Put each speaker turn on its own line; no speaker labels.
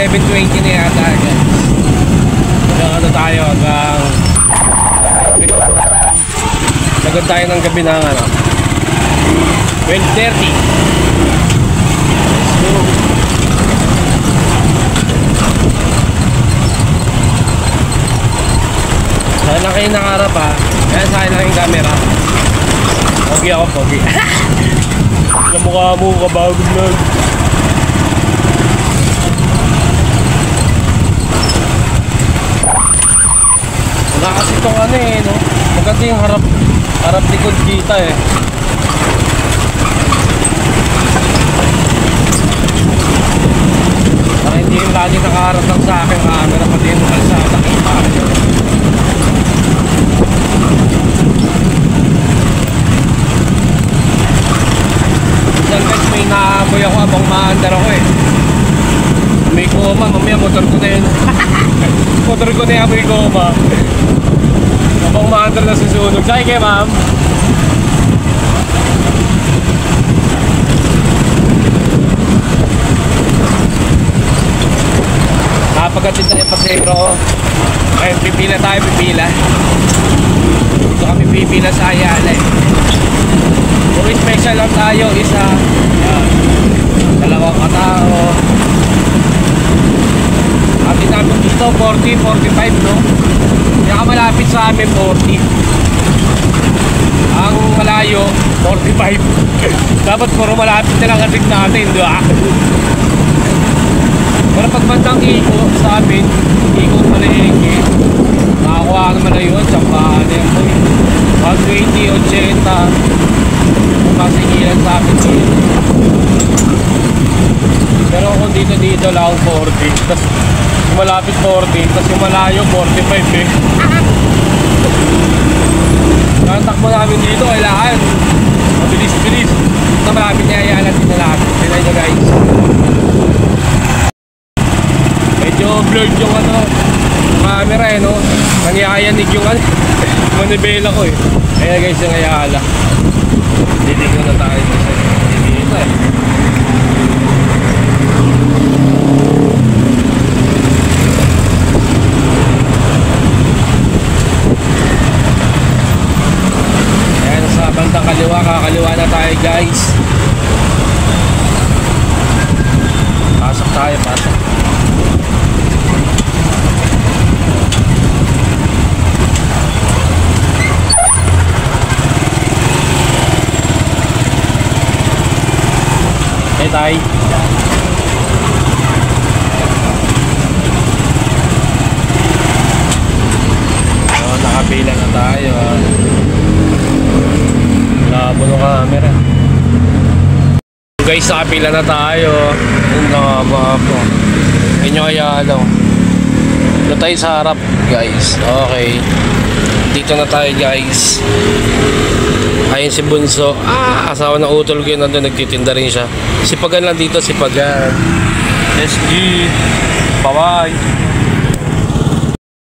11:20 na yata guys. Ano tayo hanggang sagad tayo ng gabi ng ano 12:30. Let's go. Saan lang kayo nakaharap ha? Kaya sa akin lang yung camera. Pogi ako, pogi. Alam mo ka mo, kabagod lang. Wala kasi itong ano eh, no? Maganda yung harap likod kita eh. Para hindi yung lagi nakaharap lang sa akin camera, pati yung kalsada kita. Minsan guys, may naamoy ako abang maandar ako eh. May goma, mamaya motor ko na yun. Motor ko na yung may goma. Abang maandar na susunog. Say kay ma'am. Nakapagkatid na yung pasero. Ayun, pipila tayo, pipila. Dito kami pipila sa Ayala eh. Puro special lang tayo, isa. Dalawang katao. Atin namin dito 40, 45 no? Kaya malapit sa amin 40. Ang malayo 45. Dapat puro malapit na lang atin natin, di ba? Pero pag bandang iko sa amin, iko malihiki, nakakuha naman na yun, tsaka ano yan po yun 120, 80 masigilan sa akin dito. Pero kung dito lang 40, tapos malapit 40, tapos yung malayo 45 eh. Ang takbo namin dito kailangan mabilis-bilis. Ito malapit niya Ayala din na lahat. Tignan nyo guys, medyo blurred yung ano camera eh no, nangihayanig yung ano manibela ko eh. Kaya guys yung Ayala, didig na tayo sa dito eh. Ayan sa bandang kaliwa, kakaliwa na tayo guys. Pasok tayo, pasok. Tay. Oh, nakapila na tayo. Labo ng camera. Guys, nakapila na tayo. Yung nakaba po. Yun yung Ayala. Dito tayo sa harap guys. Okay. Dito na tayo guys. Ayun si Bunso. Asawa na utol ko yun. Nandun nagtitinda rin siya. Sipagan lang dito, sipagan. SG. Bye-bye.